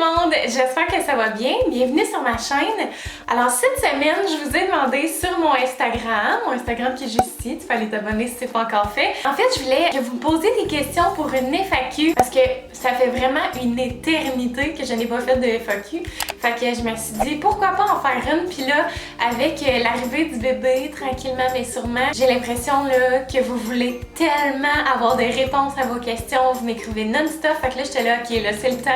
monde, j'espère que ça va bien. Bienvenue sur ma chaîne. Alors cette semaine, je vous ai demandé sur mon Instagram qui est juste ici, tu peux aller t'abonner si c'est pas encore fait. En fait, je voulais que vous me posiez des questions pour une FAQ parce que ça fait vraiment une éternité que je n'ai pas fait de FAQ. Fait que je me suis dit pourquoi pas en faire une, puis là, avec l'arrivée du bébé, tranquillement mais sûrement, j'ai l'impression là que vous voulez tellement avoir des réponses à vos questions, vous m'écrivez non-stop, fait que là j'étais là, ok, là c'est le temps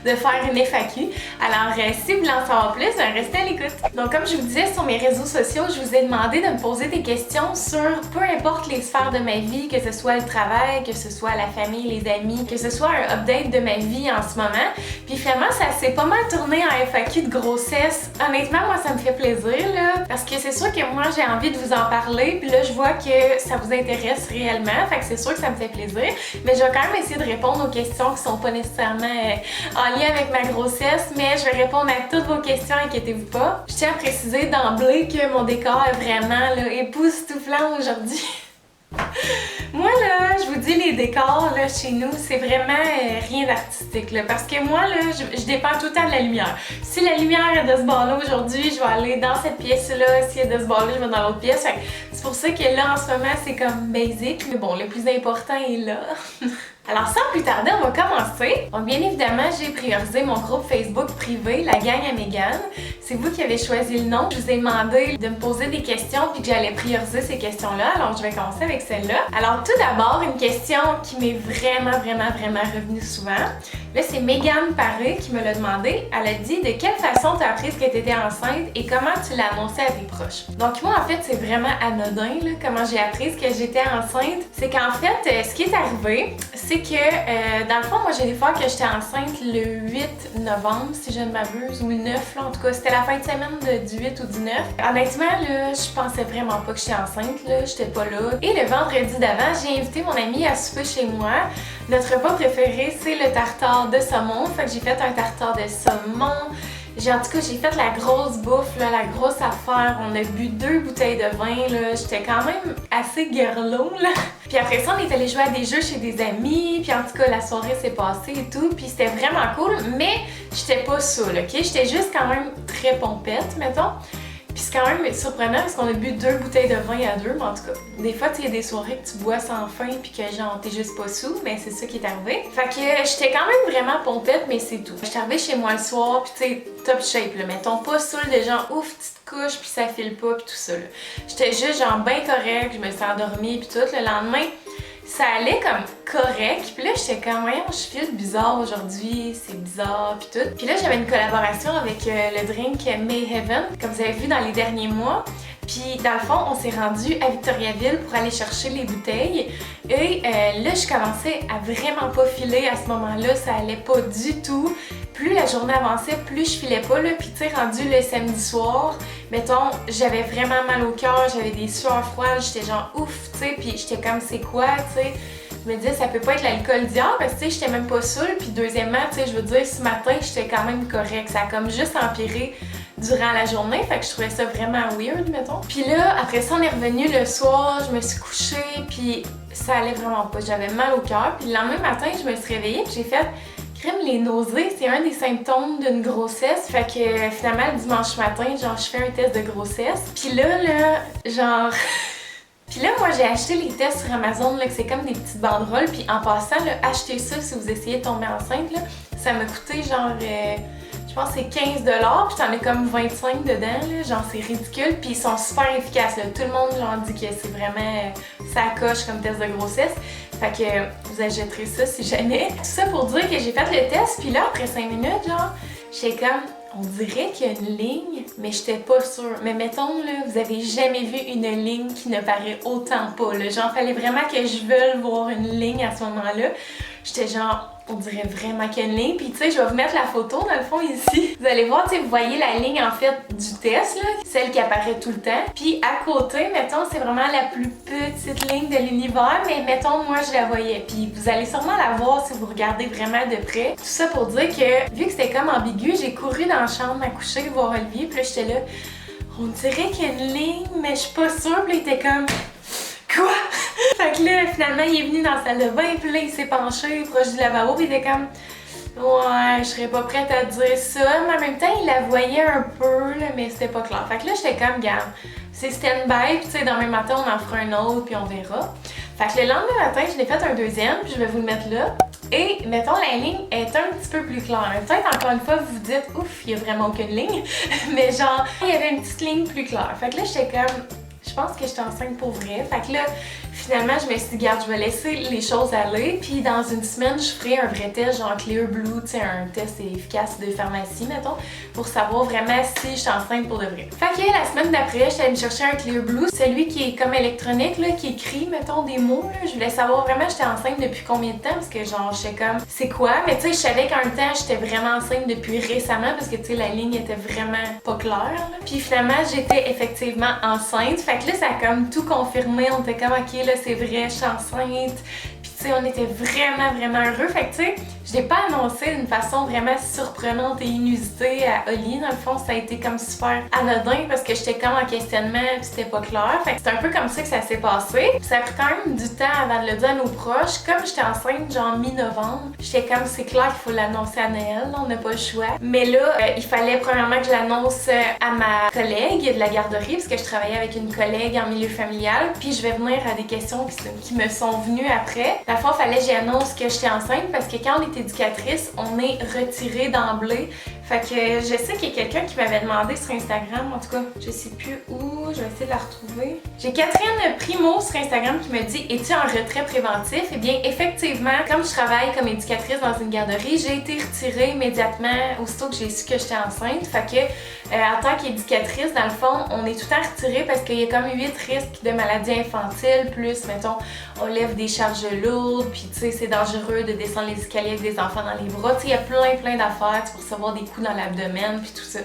de faire une FAQ. Alors si vous voulez en savoir plus, restez à l'écoute. Donc comme je vous disais sur mes réseaux sociaux, je vous ai demandé de me poser des questions sur peu importe les sphères de ma vie, que ce soit le travail, que ce soit la famille, les amis, que ce soit un update de ma vie en ce moment. Puis finalement, ça s'est pas mal tourné en FAQ de grossesse. Honnêtement, moi ça me fait plaisir là, parce que c'est sûr que moi j'ai envie de vous en parler, puis là je vois que ça vous intéresse réellement, fait que c'est sûr que ça me fait plaisir. Mais je vais quand même essayer de répondre aux questions qui sont pas nécessairement en lien avec ma grossesse, mais je vais répondre à toutes vos questions, inquiétez-vous pas. Je tiens à préciser d'emblée que mon décor est vraiment là, époustouflant aujourd'hui. Moi là, je vous dis les décors là chez nous, c'est vraiment rien d'artistique là, parce que moi là, je dépends tout le temps de la lumière. Si la lumière est de ce bord-là aujourd'hui, je vais aller dans cette pièce-là, si elle est de ce bord-là, je vais dans l'autre pièce. C'est pour ça que là en ce moment c'est comme basic, mais bon, le plus important est là. Alors sans plus tarder, on va commencer. Donc bien évidemment, j'ai priorisé mon groupe Facebook privé, la gang à Megan. C'est vous qui avez choisi le nom. Je vous ai demandé de me poser des questions puis que j'allais prioriser ces questions-là. Alors je vais commencer avec celle-là. Alors tout d'abord, une question qui m'est vraiment revenue souvent. Là, c'est Megan Paré qui me l'a demandé. Elle a dit de quelle façon tu as appris que tu étais enceinte et comment tu l'as annoncé à tes proches. Donc moi, en fait, c'est vraiment anodin là, comment j'ai appris que j'étais enceinte. C'est qu'en fait, ce qui est arrivé, c'est que dans le fond, moi j'ai des fois que j'étais enceinte le 8 novembre, si je ne m'abuse, ou le 9, là, en tout cas, c'était la fin de semaine du 8 ou du 9. Honnêtement, là, je pensais vraiment pas que j'étais enceinte, là, j'étais pas là. Et le vendredi d'avant, j'ai invité mon amie à souper chez moi. Notre repas préféré, c'est le tartare de saumon, fait que j'ai fait un tartare de saumon. En tout cas, j'ai fait la grosse bouffe, là, la grosse affaire. On a bu 2 bouteilles de vin, là. J'étais quand même assez guerlot, là. Puis après ça, on est allé jouer à des jeux chez des amis. Puis en tout cas, la soirée s'est passée et tout. Puis c'était vraiment cool, mais j'étais pas saoule, ok? J'étais juste quand même très pompette, mettons. Puis c'est quand même surprenant parce qu'on a bu 2 bouteilles de vin à 2, mais en tout cas, des fois, il y a des soirées que tu bois sans fin puis que genre t'es juste pas sous, mais c'est ça qui est arrivé. Fait que j'étais quand même vraiment pompette, mais c'est tout. J'étais arrivée chez moi le soir puis tu sais, top shape là, mettons pas saoule de genre ouf, petite couche puis ça file pas puis tout ça là. J'étais juste genre bien correcte, je me suis endormie puis tout. Le lendemain, ça allait comme correct, puis là j'étais comme voyons, je file bizarre aujourd'hui, c'est bizarre puis tout. Puis là j'avais une collaboration avec le drink May Heaven, comme vous avez vu dans les derniers mois. Puis dans le fond, on s'est rendu à Victoriaville pour aller chercher les bouteilles. Et là, je commençais à vraiment pas filer à ce moment-là, ça allait pas du tout. Plus la journée avançait, plus je filais pas là. Puis tu sais, rendu le samedi soir, mettons, j'avais vraiment mal au cœur, j'avais des sueurs froides, j'étais genre ouf, tu sais. Puis j'étais comme c'est quoi, tu sais. Je me disais, ça peut pas être l'alcool d'hier parce que tu sais, j'étais même pas saoule. Puis deuxièmement, tu sais, je veux dire, ce matin, j'étais quand même correcte. Ça a comme juste empiré durant la journée, fait que je trouvais ça vraiment weird, mettons. Puis là, après ça, on est revenu le soir, je me suis couchée, puis ça allait vraiment pas. J'avais mal au cœur. Puis le lendemain matin, je me suis réveillée, puis j'ai fait crème, les nausées, c'est un des symptômes d'une grossesse. Fait que finalement, le dimanche matin, genre, je fais un test de grossesse. Puis là, genre... Puis là, moi, j'ai acheté les tests sur Amazon, là, que c'est comme des petites banderoles. Puis en passant, là, achetez ça si vous essayez de tomber enceinte, là. Ça m'a coûté genre... je pense que c'est 15$, puis t'en as comme 25 dedans, là. Genre c'est ridicule, puis ils sont super efficaces, là. Tout le monde genre dit que c'est vraiment ça coche comme test de grossesse. Fait que vous achèterez ça si jamais. Tout ça pour dire que j'ai fait le test, puis là après 5 minutes, genre, j'étais comme, on dirait qu'il y a une ligne, mais j'étais pas sûre. Mais mettons là, vous avez jamais vu une ligne qui ne paraît autant pas, là. Genre fallait vraiment que je veuille voir une ligne à ce moment-là. J'étais genre, on dirait vraiment qu'il y a une ligne. Puis tu sais, je vais vous mettre la photo dans le fond ici. Vous allez voir, tu sais, vous voyez la ligne en fait du test, là, celle qui apparaît tout le temps. Puis à côté, mettons, c'est vraiment la plus petite ligne de l'univers, mais mettons, moi je la voyais. Puis vous allez sûrement la voir si vous regardez vraiment de près. Tout ça pour dire que, vu que c'était comme ambigu, j'ai couru dans la chambre à coucher voir Olivier. Puis là, j'étais là, on dirait qu'il y a une ligne, mais je suis pas sûre. Puis là, il était comme, quoi? Fait que là, finalement, il est venu dans la salle de bain, puis là, il s'est penché proche du lavabo, puis il était comme, Ouais, je serais pas prête à dire ça, mais en même temps, il la voyait un peu, là, mais c'était pas clair. Fait que là, j'étais comme, garde, c'est stand-by, puis tu sais, demain matin, on en fera un autre, puis on verra. Fait que le lendemain matin, je l'ai fait un deuxième, puis je vais vous le mettre là. Et, mettons, la ligne est un petit peu plus claire. Peut-être, encore une fois, vous vous dites, ouf, il y a vraiment aucune ligne, mais genre, il y avait une petite ligne plus claire. Fait que là, j'étais comme, je pense que j'étais enceinte pour vrai. Fait que là, finalement, je me suis dit, garde, je vais laisser les choses aller. Puis dans une semaine, je ferai un vrai test, genre Clear Blue, tu sais, un test efficace de pharmacie, mettons, pour savoir vraiment si je suis enceinte pour de vrai. Fait que la semaine d'après, j'étais allée me chercher un Clear Blue, celui qui est comme électronique, là, qui écrit, mettons, des mots. Là. Je voulais savoir vraiment j'étais enceinte depuis combien de temps, parce que genre, j'étais comme, c'est quoi? Mais tu sais, je savais qu'en même temps, j'étais vraiment enceinte depuis récemment, parce que tu sais, la ligne était vraiment pas claire. Là. Puis finalement, j'étais effectivement enceinte. Fait que là, ça a comme tout confirmé. On était comme, ok, là, c'est vrai, je suis enceinte. Puis tu sais, on était vraiment, vraiment heureux. Fait que tu sais, je l'ai pas annoncé d'une façon vraiment surprenante et inusitée à Oli. Dans le fond, ça a été comme super anodin parce que j'étais comme en questionnement puis c'était pas clair. Fait que c'est un peu comme ça que ça s'est passé. Puis ça a pris quand même du temps avant de le dire à nos proches. Comme j'étais enceinte genre mi-novembre, j'étais comme c'est clair qu'il faut l'annoncer à Noël, on n'a pas le choix. Mais là, il fallait premièrement que je l'annonce à ma collègue de la garderie parce que je travaillais avec une collègue en milieu familial. Puis je vais venir à des questions qui me sont venues après. La fois, il fallait que j'annonce que j'étais enceinte parce que quand on est éducatrice, on est retiré d'emblée. Fait que je sais qu'il y a quelqu'un qui m'avait demandé sur Instagram, en tout cas, je sais plus où, je vais essayer de la retrouver. J'ai Catherine Primo sur Instagram qui me dit « Es-tu en retrait préventif? » Eh bien, effectivement, comme je travaille comme éducatrice dans une garderie, j'ai été retirée immédiatement aussitôt que j'ai su que j'étais enceinte. Fait que, en tant qu'éducatrice, dans le fond, on est tout le temps retiré parce qu'il y a comme 8 risques de maladies infantiles, plus, mettons, on lève des charges lourdes, puis tu sais, c'est dangereux de descendre les escaliers avec des enfants dans les bras. Tu sais, il y a plein d'affaires, tu peux recevoir des coups dans l'abdomen, puis tout ça.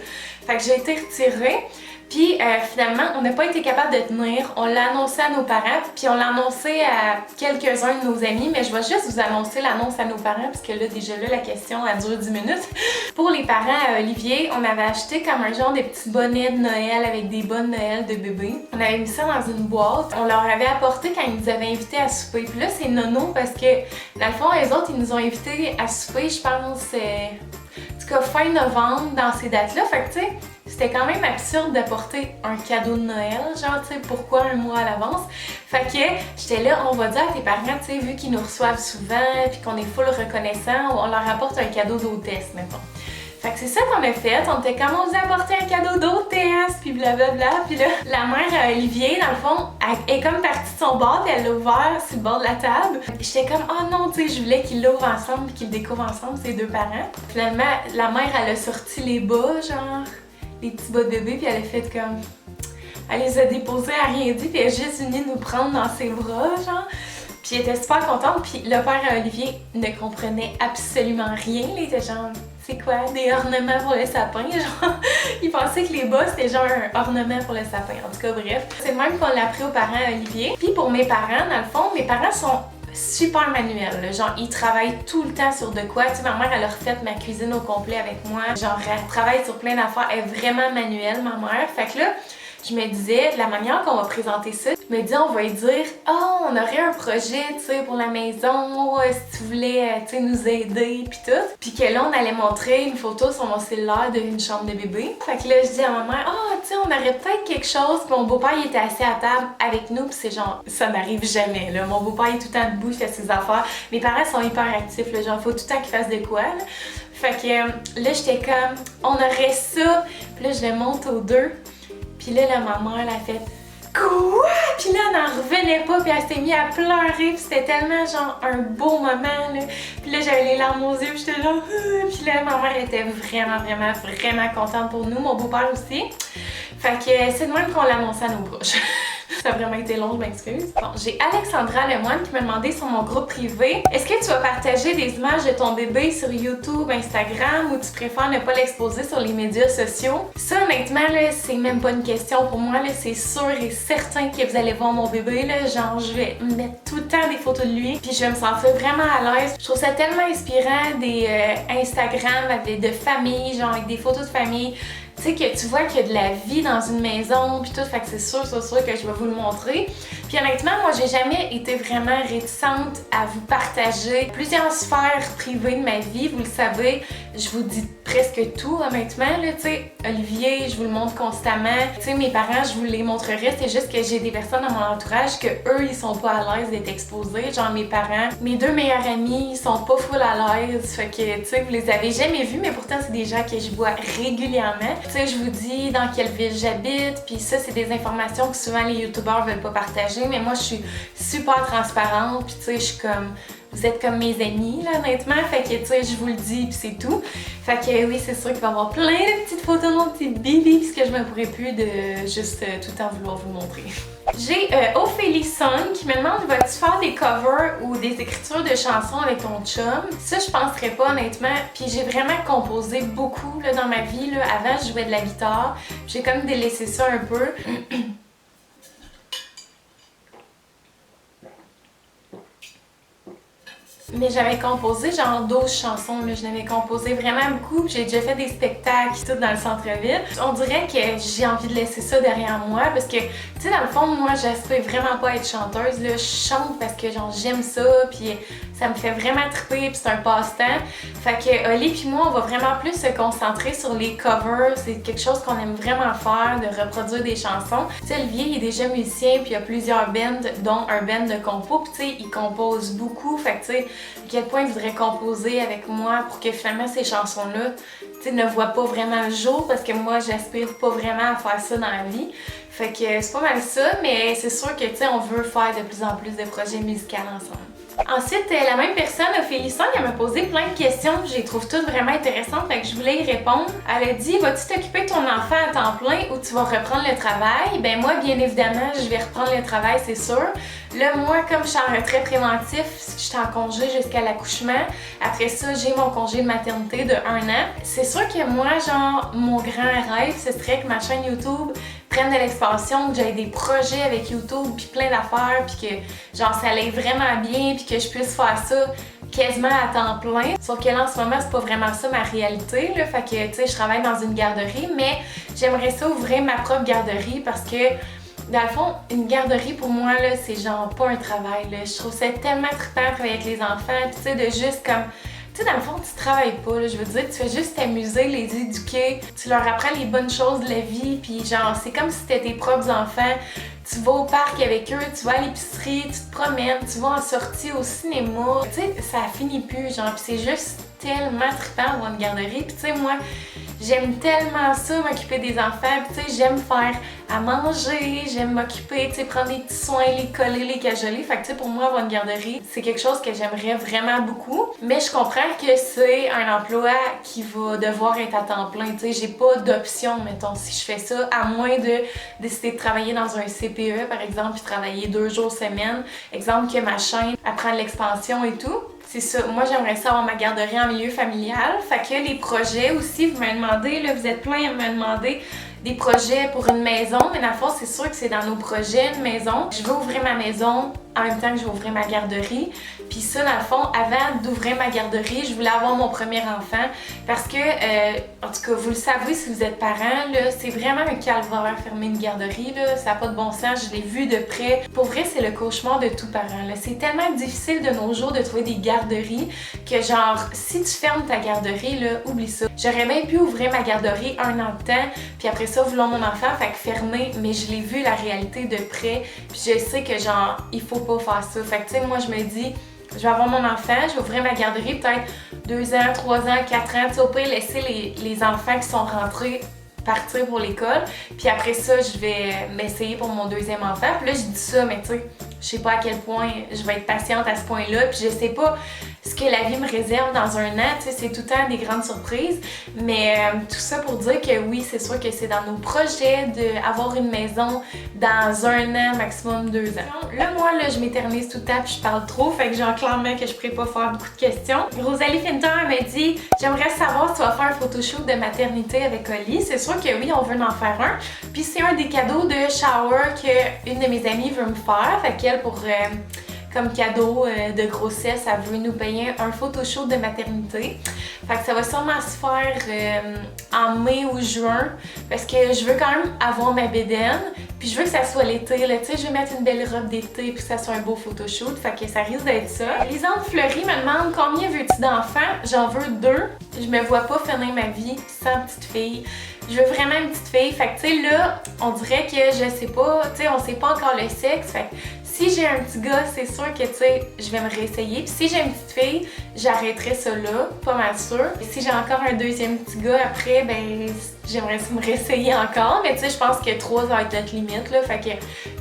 Fait que j'ai été retirée. Puis finalement, on n'a pas été capable de tenir. On l'a annoncé à nos parents, puis on l'a annoncé à quelques-uns de nos amis, mais je vais juste vous annoncer l'annonce à nos parents, parce que là, déjà là, la question, elle dure 10 minutes. Pour les parents à Olivier, on avait acheté comme un genre de petits bonnets de Noël avec des bas de Noël de bébé. On avait mis ça dans une boîte. On leur avait apporté quand ils nous avaient invités à souper. Puis là, c'est nono parce que, dans le fond, les autres, ils nous ont invités à souper, je pense, en tout cas, fin novembre, dans ces dates-là. Fait que, tu sais, c'était quand même absurde d'apporter un cadeau de Noël, genre, tu sais, pourquoi un mois à l'avance? Fait que j'étais là, on va dire à tes parents, tu sais, vu qu'ils nous reçoivent souvent, puis qu'on est full reconnaissant, on leur apporte un cadeau d'hôtesse, mettons. Fait que c'est ça qu'on a fait, on était comme on vous a apporté un cadeau d'hôtesse, puis blablabla, puis là, la mère à Olivier, dans le fond, elle est comme partie de son bord, puis elle l'a ouvert sur le bord de la table. J'étais comme, oh non, tu sais, je voulais qu'ils l'ouvrent ensemble, puis qu'ils le découvrent ensemble, ces deux parents. Finalement, la mère, elle a sorti les bas, genre, les petits bas de bébé, puis elle a fait comme... Elle les a déposés, elle a rien dit, puis elle a juste venu nous prendre dans ses bras, genre. Puis elle était super contente, puis le père à Olivier ne comprenait absolument rien, il était genre... C'est quoi? Des ornements pour le sapin? Genre, il pensait que les bas, c'était genre un ornement pour le sapin. En tout cas, bref. C'est le même qu'on l'a appris aux parents à Olivier. Puis pour mes parents, dans le fond, mes parents sont super manuels. Là. Genre, ils travaillent tout le temps sur de quoi. Tu sais, ma mère, elle a refait ma cuisine au complet avec moi. Genre, elle travaille sur plein d'affaires. Elle est vraiment manuelle, ma mère. Fait que là, je me disais, de la manière qu'on va présenter ça, je me dis, on va lui dire, oh, on aurait un projet, tu sais, pour la maison, si tu voulais, tu sais, nous aider, puis tout. Puis que là, on allait montrer une photo sur mon cellulaire d'une chambre de bébé. Fait que là, je dis à ma mère, oh, tu sais, on aurait peut-être quelque chose. Puis mon beau-père, il était assis à table avec nous, puis c'est genre, ça n'arrive jamais, là. Mon beau-père, il est tout le temps debout, il fait ses affaires. Mes parents sont hyper actifs, là, genre, faut tout le temps qu'ils fassent de quoi, là. Fait que là, j'étais comme, on aurait ça. Puis là, je le monte aux deux. Puis là, ma mère, elle a fait quoi? Puis là, elle n'en revenait pas, puis elle s'est mise à pleurer, puis c'était tellement genre un beau moment, là. Puis là, j'avais les larmes aux yeux, puis j'étais genre... Puis là, ma mère était vraiment contente pour nous, mon beau-père aussi. Fait que c'est de même qu'on l'annonçait à nos proches. Ça a vraiment été long, je m'excuse. Bon, j'ai Alexandra Lemoine qui m'a demandé sur mon groupe privé, est-ce que tu vas partager des images de ton bébé sur YouTube, Instagram, ou tu préfères ne pas l'exposer sur les médias sociaux? Ça, honnêtement, là, c'est même pas une question pour moi, là, c'est sûr et certain que vous allez voir mon bébé, là, genre, je vais mettre tout le temps des photos de lui, puis je vais me sentir vraiment à l'aise. Je trouve ça tellement inspirant, des Instagram avec de famille, genre avec des photos de famille. Tu sais, que tu vois qu'il y a de la vie dans une maison, puis tout, fait que c'est sûr que je vais vous le montrer. Puis honnêtement, moi j'ai jamais été vraiment réticente à vous partager plusieurs sphères privées de ma vie. Vous le savez, je vous dis presque tout honnêtement, là, tu sais, Olivier, je vous le montre constamment. Tu sais, mes parents, je vous les montrerai, c'est juste que j'ai des personnes dans mon entourage que eux, ils sont pas à l'aise d'être exposés. Genre mes parents, mes deux meilleurs amis, ils sont pas full à l'aise. Fait que, tu sais, vous les avez jamais vus, mais pourtant c'est des gens que je vois régulièrement. Tu sais, je vous dis dans quelle ville j'habite, puis ça, c'est des informations que souvent les youtubeurs veulent pas partager, mais moi, je suis super transparente, puis tu sais, je suis comme... Vous êtes comme mes amis, là, honnêtement. Fait que, tu sais, je vous le dis, puis c'est tout. Fait que, oui, c'est sûr qu'il va y avoir plein de petites photos de mon petit bébé, puisque je me pourrais plus de juste tout le temps vouloir vous montrer. J'ai Ophélie Song qui me demande, vas-tu faire des covers ou des écritures de chansons avec ton chum? Ça, je penserais pas, honnêtement. Puis j'ai vraiment composé beaucoup, là, dans ma vie, là. Avant, je jouais de la guitare. J'ai comme délaissé ça un peu. Mais j'avais composé genre 12 chansons, là. Je n'avais composé vraiment beaucoup. J'ai déjà fait des spectacles tout dans le centre-ville. On dirait que j'ai envie de laisser ça derrière moi parce que, tu sais, dans le fond, moi, j'aspire vraiment pas à être chanteuse, là. Je chante parce que genre j'aime ça, puis ça me fait vraiment triper, puis c'est un passe-temps. Fait que Oli puis moi, on va vraiment plus se concentrer sur les covers. C'est quelque chose qu'on aime vraiment faire, de reproduire des chansons. Tu sais, Olivier, il est déjà musicien, puis il y a plusieurs bands, dont un band de compo, puis tu sais, il compose beaucoup. Fait que, tu sais, à quel point il voudrait composer avec moi pour que finalement ces chansons-là, tu sais, ne voient pas vraiment le jour, parce que moi, j'aspire pas vraiment à faire ça dans la vie. Fait que c'est pas mal ça, mais c'est sûr que, tu sais, on veut faire de plus en plus de projets musicaux ensemble. Ensuite, la même personne, Ophélie Song, elle m'a posé plein de questions, je les trouve toutes vraiment intéressantes, fait que je voulais y répondre. Elle a dit, vas-tu t'occuper de ton enfant à temps plein ou tu vas reprendre le travail? Ben moi, bien évidemment, je vais reprendre le travail, c'est sûr. Là, moi, comme je suis en retrait préventif, je suis en congé jusqu'à l'accouchement. Après ça, j'ai mon congé de maternité de 1 an. C'est sûr que moi, genre, mon grand rêve, ce serait que ma chaîne YouTube prenne de l'expansion, que j'aie des projets avec YouTube, puis plein d'affaires, puis que genre ça aille vraiment bien, puis que je puisse faire ça quasiment à temps plein. Sauf que là, en ce moment, c'est pas vraiment ça ma réalité, là. Fait que, tu sais, je travaille dans une garderie, mais j'aimerais ça ouvrir ma propre garderie parce que dans le fond, une garderie pour moi, là, c'est genre pas un travail, là. Je trouve ça tellement trippant de travailler avec les enfants, puis tu sais, de juste comme... Tu sais, dans le fond, tu travailles pas, là, je veux dire, tu fais juste t'amuser, les éduquer, tu leur apprends les bonnes choses de la vie, puis genre, c'est comme si c'était tes propres enfants. Tu vas au parc avec eux, tu vas à l'épicerie, tu te promènes, tu vas en sortie au cinéma. Tu sais, ça finit plus, genre, pis c'est juste tellement trippant d'avoir une garderie. Puis tu sais, moi, j'aime tellement ça, m'occuper des enfants. Puis tu sais, j'aime faire à manger, j'aime m'occuper, tu sais, prendre des petits soins, les coller, les cajoler. Fait que tu sais, pour moi, avoir une garderie, c'est quelque chose que j'aimerais vraiment beaucoup. Mais je comprends que c'est un emploi qui va devoir être à temps plein. Tu sais, j'ai pas d'option, mettons, si je fais ça, à moins de décider de travailler dans un CPE, par exemple, puis travailler 2 jours semaine. Exemple que ma chaîne apprend de l'expansion et tout. C'est ça, moi j'aimerais ça avoir ma garderie en milieu familial. Fait que les projets aussi, vous m'avez demandé, là, vous êtes plein à me demander des projets pour une maison, mais dans le fond, c'est sûr que c'est dans nos projets, une maison. Je veux ouvrir ma maison en même temps que je vais ouvrir ma garderie. Puis ça, dans le fond, avant d'ouvrir ma garderie, je voulais avoir mon premier enfant parce que, en tout cas, vous le savez si vous êtes parents, là, c'est vraiment un calvaire fermer une garderie, là, ça n'a pas de bon sens, je l'ai vu de près. Pour vrai, c'est le cauchemar de tout parent, là. C'est tellement difficile de nos jours de trouver des garderies que genre, si tu fermes ta garderie, là, oublie ça. J'aurais même pu ouvrir ma garderie 1 an de temps, puis après ça, vouloir mon enfant, fait que fermer, mais je l'ai vu la réalité de près, puis je sais que genre, il faut pas faire ça. Fait que tu sais, moi je me dis, je vais avoir mon enfant, je vais ouvrir ma garderie peut-être 2 ans, 3 ans, 4 ans, tu sais, au pire laisser les enfants qui sont rentrés partir pour l'école, puis après ça, je vais m'essayer pour mon 2e enfant. Puis là, je dis ça, mais tu sais, je sais pas à quel point je vais être patiente à ce point-là, puis je sais pas ce que la vie me réserve dans 1 an, tu sais, c'est tout le temps des grandes surprises, mais tout ça pour dire que oui, c'est sûr que c'est dans nos projets d'avoir une maison dans 1 an, maximum 2 ans. Là, moi, là, je m'éternise tout le temps, puis je parle trop, fait que genre, clairement que je pourrais pas faire beaucoup de questions. Rosalie Finter, elle m'a dit, j'aimerais savoir si tu vas faire un photoshoot de maternité avec Oli. C'est sûr que oui, on veut en faire un, puis c'est un des cadeaux de shower qu'une de mes amies veut me faire, fait qu'elle pour... comme cadeau de grossesse, elle veut nous payer un photoshoot de maternité. Fait que ça va sûrement se faire en mai ou juin parce que je veux quand même avoir ma bédaine. Puis je veux que ça soit l'été, là, tu sais, je veux mettre une belle robe d'été puis que ça soit un beau photoshoot, fait que ça risque d'être ça. Lisande Fleury me demande combien veux-tu d'enfants? J'en veux 2. Je me vois pas finir ma vie sans petite fille. Je veux vraiment une petite fille, fait que tu sais là, on dirait que je sais pas, tu sais, on sait pas encore le sexe, fait que si j'ai un petit gars, c'est sûr que tu sais, je vais me réessayer. Puis si j'ai une petite fille, j'arrêterai ça là, pas mal sûr. Et si j'ai encore un deuxième petit gars après, ben j'aimerais me réessayer encore. Mais tu sais, je pense que 3 va être notre limite là. Fait que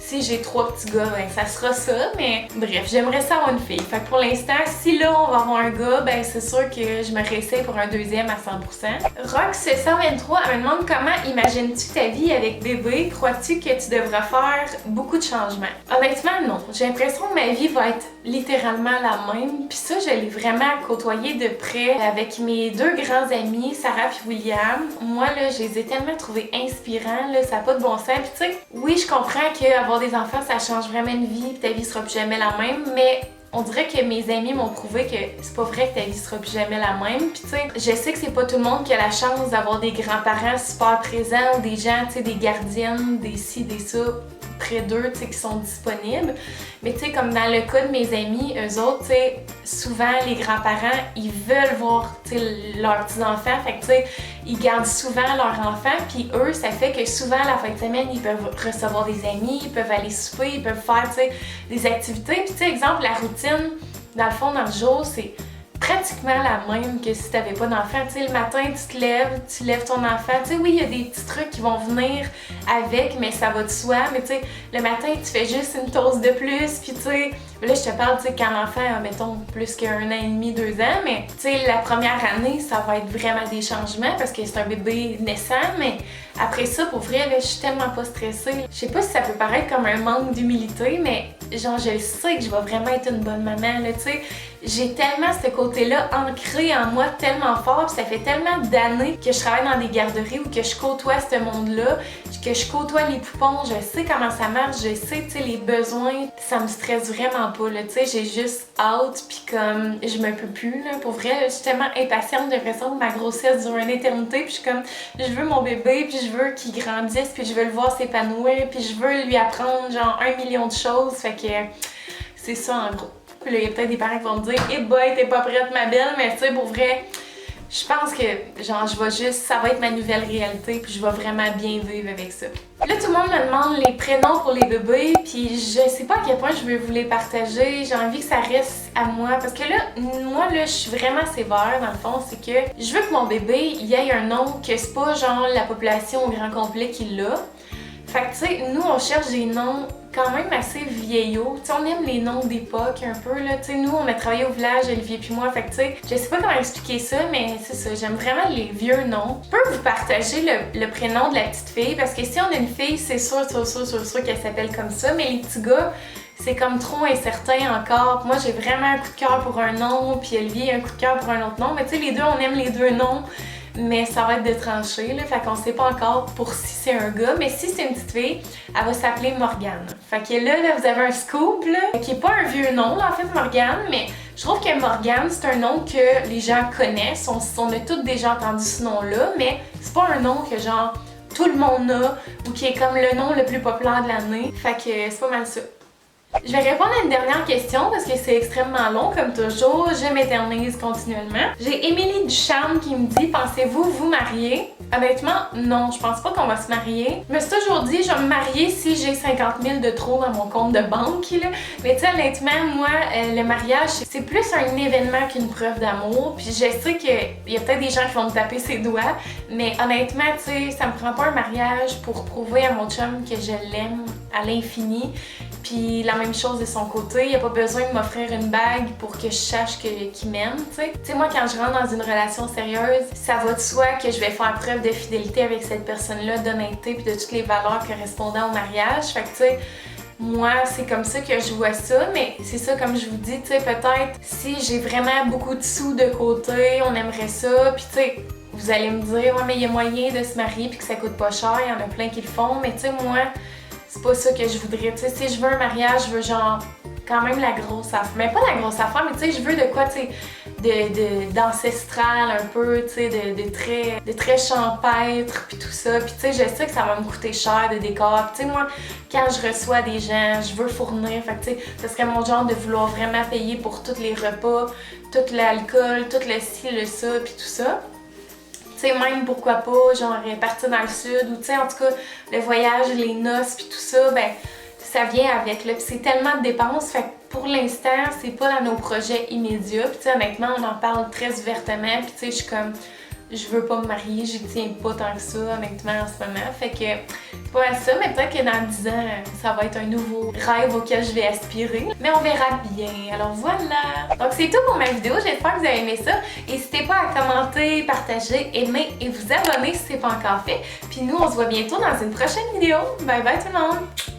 si j'ai 3 petits gars, ben ça sera ça. Mais bref, j'aimerais ça avoir une fille. Fait que pour l'instant, si là on va avoir un gars, ben c'est sûr que je me réessaye pour un deuxième à 100%. Rox123, elle me demande comment imagines-tu ta vie avec bébé? Crois-tu que tu devras faire beaucoup de changements? Honnêtement, non. J'ai l'impression que ma vie va être littéralement la même. Puis ça, je l'ai vraiment côtoyé de près avec mes 2 grands amis, Sarah et William. Moi, là, je les ai tellement trouvés inspirants, là, ça n'a pas de bon sens. Puis tu sais, oui, je comprends qu'avoir des enfants, ça change vraiment une vie, puis ta vie sera plus jamais la même, mais on dirait que mes amis m'ont prouvé que c'est pas vrai que ta vie sera plus jamais la même. Puis tu sais, je sais que c'est pas tout le monde qui a la chance d'avoir des grands-parents super présents ou des gens, tu sais, des gardiennes, des ci, des ça, près d'eux, tu sais, qui sont disponibles. Mais tu sais, comme dans le cas de mes amis, eux autres, tu sais, souvent les grands-parents, ils veulent voir, tu sais, leurs petits-enfants. Fait que tu sais, ils gardent souvent leurs enfants. Puis eux, ça fait que souvent, la fin de semaine, ils peuvent recevoir des amis, ils peuvent aller souper, ils peuvent faire, tu sais, des activités. Puis tu sais, exemple, la routine, dans le fond, dans le jour, c'est pratiquement la même que si tu n'avais pas d'enfant. Tu sais, le matin, tu lèves ton enfant. Tu sais, oui, il y a des petits trucs qui vont venir avec, mais ça va de soi. Mais tu sais, le matin, tu fais juste une toast de plus. Puis tu sais, là, je te parle, tu sais, quand l'enfant a, mettons, plus qu'un an et demi, 2 ans. Mais tu sais, la première année, ça va être vraiment des changements parce que c'est un bébé naissant. Mais après ça, pour vrai, là, je suis tellement pas stressée. Je sais pas si ça peut paraître comme un manque d'humilité, mais genre, je sais que je vais vraiment être une bonne maman, là, tu sais. J'ai tellement ce côté-là ancré en moi tellement fort, puis ça fait tellement d'années que je travaille dans des garderies ou que je côtoie ce monde-là, que je côtoie les poupons, je sais comment ça marche, je sais, tu sais, les besoins, ça me stresse vraiment pas, là, tu sais, j'ai juste hâte, puis comme, je me peux plus, là, pour vrai, là, je suis tellement impatiente, j'ai l'impression que ma grossesse dure une éternité, puis je suis comme, je veux mon bébé, puis je veux qu'il grandisse, puis je veux le voir s'épanouir, puis je veux lui apprendre, genre, 1 million de choses, fait que c'est ça, en gros. Puis là, il y a peut-être des parents qui vont me dire « Eh boy, t'es pas prête, ma belle! » Mais tu sais, pour vrai, je pense que, genre, je vais juste... Ça va être ma nouvelle réalité, puis je vais vraiment bien vivre avec ça. Là, tout le monde me demande les prénoms pour les bébés, puis je sais pas à quel point je veux vous les partager. J'ai envie que ça reste à moi, parce que là, moi, là, je suis vraiment sévère, dans le fond. C'est que je veux que mon bébé, il ait un nom que c'est pas, genre, la population au grand complet qui l'a. Fait que, tu sais, nous, on cherche des noms quand même assez vieillots. Tu sais, on aime les noms d'époque un peu, là. Tu sais, nous, on a travaillé au village, Olivier puis moi. Fait que, tu sais, je sais pas comment expliquer ça, mais c'est ça. J'aime vraiment les vieux noms. Je peux vous partager le prénom de la petite fille, parce que si on a une fille, c'est sûr qu'elle s'appelle comme ça. Mais les petits gars, c'est comme trop incertain encore. Moi, j'ai vraiment un coup de cœur pour un nom, puis Olivier a un coup de cœur pour un autre nom. Mais tu sais, les deux, on aime les 2 noms. Mais ça va être de trancher, là, fait qu'on sait pas encore pour si c'est un gars, mais si c'est une petite fille, elle va s'appeler Morgane. Fait que là, vous avez un scoop, là, qui est pas un vieux nom, là, en fait, Morgane, mais je trouve que Morgane, c'est un nom que les gens connaissent, on a tous déjà entendu ce nom-là, mais c'est pas un nom que, genre, tout le monde a, ou qui est comme le nom le plus populaire de l'année, fait que c'est pas mal ça. Je vais répondre à une dernière question parce que c'est extrêmement long comme toujours, je m'éternise continuellement. J'ai Émilie Ducharme qui me dit « Pensez-vous vous marier? » Honnêtement, non, je pense pas qu'on va se marier. Je me suis toujours dit « Je vais me marier si j'ai 50 000 de trop dans mon compte de banque. » Mais tu sais, honnêtement, moi, le mariage, c'est plus un événement qu'une preuve d'amour. Puis je sais qu'il y a peut-être des gens qui vont me taper ses doigts, mais honnêtement, tu sais, ça me prend pas un mariage pour prouver à mon chum que je l'aime à l'infini. Puis la même chose de son côté, il a pas besoin de m'offrir une bague pour que je sache qu'il m'aime, tu sais. Tu sais, moi, quand je rentre dans une relation sérieuse, ça va de soi que je vais faire preuve de fidélité avec cette personne-là, d'honnêteté puis de toutes les valeurs correspondant au mariage. Fait que, tu sais, moi, c'est comme ça que je vois ça, mais c'est ça, comme je vous dis, tu sais, peut-être si j'ai vraiment beaucoup de sous de côté, on aimerait ça, puis tu sais, vous allez me dire, ouais, mais il y a moyen de se marier puis que ça coûte pas cher, il y en a plein qui le font, mais tu sais, moi, c'est pas ça que je voudrais. Tu sais, si je veux un mariage, je veux genre quand même la grosse affaire. Mais pas la grosse affaire, mais tu sais, je veux de quoi, tu sais, d'ancestral un peu, tu sais, de très champêtre, puis tout ça. Puis tu sais, je sais que ça va me coûter cher de décor. Puis tu sais, moi, quand je reçois des gens, je veux fournir. Fait que tu sais, ce serait mon genre de vouloir vraiment payer pour tous les repas, tout l'alcool, tout le ci, le ça, puis tout ça. Tu sais, même pourquoi pas, genre partir dans le sud, ou tu sais, en tout cas, le voyage, les noces, puis tout ça, ben ça vient avec, là. Puis c'est tellement de dépenses, fait que pour l'instant, c'est pas dans nos projets immédiats. Puis tu sais, honnêtement, on en parle très ouvertement, puis tu sais, je suis comme, je veux pas me marier, j'y tiens pas tant que ça, honnêtement, en ce moment. Fait que, c'est pas à ça, mais peut-être que dans 10 ans, ça va être un nouveau rêve auquel je vais aspirer. Mais on verra bien. Alors voilà! Donc c'est tout pour ma vidéo, j'espère que vous avez aimé ça. N'hésitez pas à commenter, partager, aimer et vous abonner si c'est pas encore fait. Puis nous, on se voit bientôt dans une prochaine vidéo. Bye bye tout le monde!